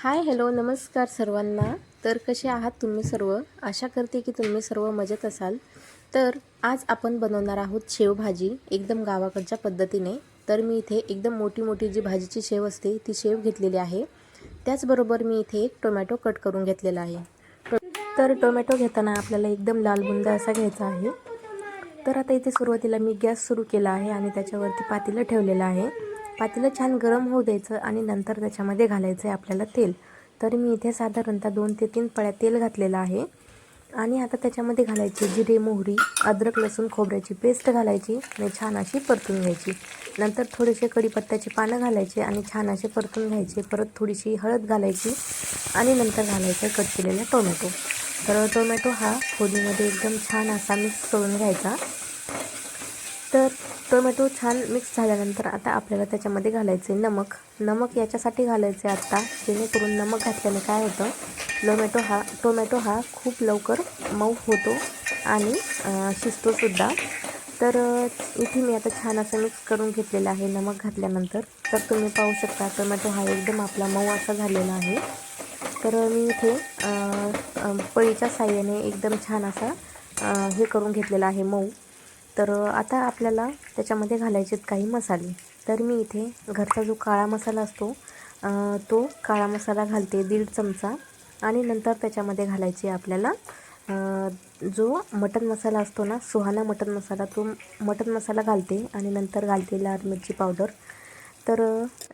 Hi hello नमस्कार सर्वांना। तर कसे आहात तुम्ही सर्व? आशा करते की तुम्ही सर्व मजेत असाल। तर आज आपण बनवणार आहोत शेवभाजी एकदम गावाकडच्या पद्धतीने। तर मी इथे एकदम मोठी जी भाजीची शेव असते ती शेव घेतलेली आहे। त्याचबरोबर मी इथे एक टोमॅटो कट करून घेतलेला आहे। तर टोमॅटो घेताना आपल्याला एकदम लालबुंद असा घ्यायचा आहे। तर आता इथे सुरुवातीला मी गॅस सुरू केला आहे आणि त्याच्यावरती पातेलं ठेवलेलं आहे। पातेलं छान गरम होऊ द्यायचं आणि नंतर त्याच्यामध्ये घालायचं आहे आपल्याला तेल। तर मी इथे साधारणतः 2 ते 3 पळ्या तेल घातलेलं आहे आणि आता त्याच्यामध्ये घालायची जिरे मोहरी अद्रक लसूण खोबऱ्याची पेस्ट घालायची आणि छान अशी परतून घ्यायची। नंतर थोडेसे कढीपत्त्याची पानं घालायचे आणि छान असे परतून घ्यायचे। परत थोडीशी हळद घालायची आणि नंतर घालायचं कट केलेला टोमॅटो। तर टोमॅटो हा फोडणीमध्ये एकदम छान असा मिक्स करून घ्यायचा। तर टोमॅटो छान मिक्स झाल्यानंतर आता आपल्याला त्याच्यामध्ये घालायचे नमक याच्यासाठी घालायचे आता, जेणेकरून नमक घातल्याने काय होतं टोमॅटो हा खूप लवकर मऊ होतो आणि शिजतोसुद्धा। तर इथे मी आता छान असं मिक्स करून घेतलेलं आहे नमक घातल्यानंतर। तर तुम्ही पाहू शकता टोमॅटो हा एकदम आपला मऊ असा झालेला आहे। तर मी इथे पळीच्या साहाय्याने एकदम छान असा हे करून घेतलेला आहे मऊ। तर आता आपल्याला त्याच्यामध्ये घालायचे काही मसाले। तर मी इथे घरचा जो काळा मसाला असतो तो काळा मसाला घालते 1.5 चमचा आणि नंतर त्याच्यामध्ये घालायचे आपल्याला जो मटन मसाला असतो ना, सुहाना मटन मसाला, तो मटन मसाला घालते आणि नंतर घालते लाल मिरची पावडर। तर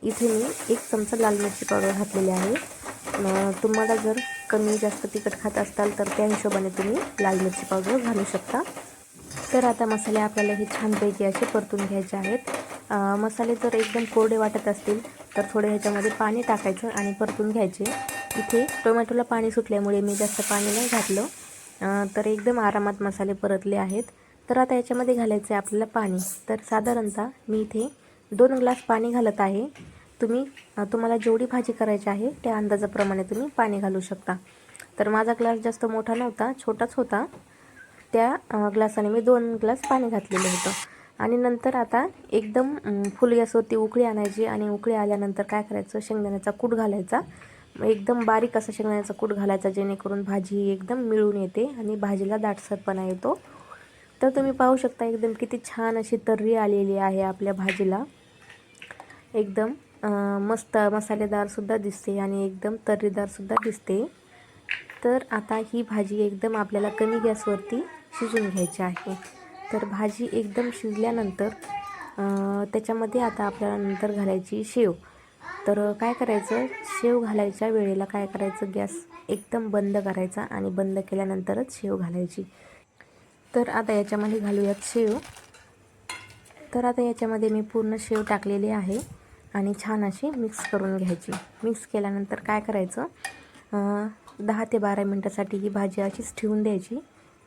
इथे मी 1 चमचा लाल मिरची पावडर घातलेली आहे। तुम्हाला जर कमी जास्त तिखट खात असाल तर त्या हिशोबाने तुम्ही लाल मिरची पावडर घालू शकता। तर आता मसाले आपल्याला हे छानपैकी असे परतून घ्यायचे आहेत। मसाले जर एकदम कोरडे वाटत असतील तर थोडे ह्याच्यामध्ये पाणी टाकायचं आणि परतून घ्यायचे। इथे टोमॅटोला पाणी सुटल्यामुळे मी जास्त पाणी नाही घातलं, तर एकदम आरामात मसाले परतले आहेत। तर आता याच्यामध्ये घालायचं आहे आपल्याला पाणी। तर साधारणतः मी इथे 2 ग्लास पाणी घालत आहे। तुम्हाला जेवढी भाजी करायची आहे त्या अंदाजाप्रमाणे तुम्ही पाणी घालू शकता। तर माझा ग्लास जास्त मोठा नव्हता, छोटाच होता, त्या ग्लासाने मी 2 ग्लास पाणी घातलेलं होतं। आणि नंतर आता एकदम फुल गॅसवरती उकळी आणायची आणि उकळी आल्यानंतर काय करायचं, शेंगदाण्याचा कूट घालायचा। एकदम बारीक असा शेंगदाण्याचा कूट घालायचा, जेणेकरून भाजी एकदम मिळून येते आणि भाजीला दाटसरपणा येतो। तर तुम्ही पाहू शकता एकदम किती छान अशी तर्री आलेली आहे आपल्या भाजीला। एकदम मस्त मसालेदारसुद्धा दिसते आणि एकदम तर्रीदारसुद्धा दिसते। तर आता ही भाजी एकदम आपल्याला कमी गॅसवरती शिजून घ्यायची आहे। तर भाजी एकदम शिजल्यानंतर त्याच्यामध्ये आता आपल्याला नंतर घालायची शेव। तर काय करायचं, शेव घालायच्या वेळेला काय करायचं, गॅस एकदम बंद करायचा आणि बंद केल्यानंतरच शेव घालायची। तर आता याच्यामध्ये घालूयात शेव। तर आता याच्यामध्ये मी पूर्ण शेव टाकलेली आहे आणि छान अशी मिक्स करून घ्यायची। मिक्स केल्यानंतर काय करायचं, 10 ते 12 मिनटासाठी ही भाजी अशीच ठेवून द्यायची,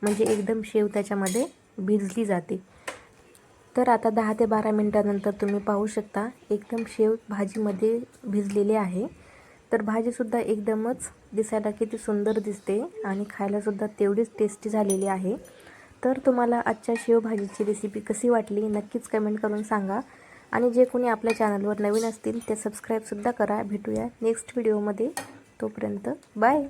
म्हणजे एकदम शेव त्याच्यामध्ये भिजली जाते। तर आता 10 ते 12 मिनटानंतर तुम्ही पाहू शकता एकदम शेव भाजीमध्ये भिजलेली आहे। तर भाजीसुद्धा एकदमच दिसायला किती सुंदर दिसते आणि खायलासुद्धा तेवढीच टेस्टी झालेली आहे। तर तुम्हाला आजच्या शेवभाजीची रेसिपी कशी वाटली नक्कीच कमेंट करून सांगा आणि जे कोणी आपल्या चॅनलवर नवीन असतील ते सबस्क्राईबसुद्धा करा। भेटूया नेक्स्ट व्हिडिओमध्ये, तोपर्यंत बाय।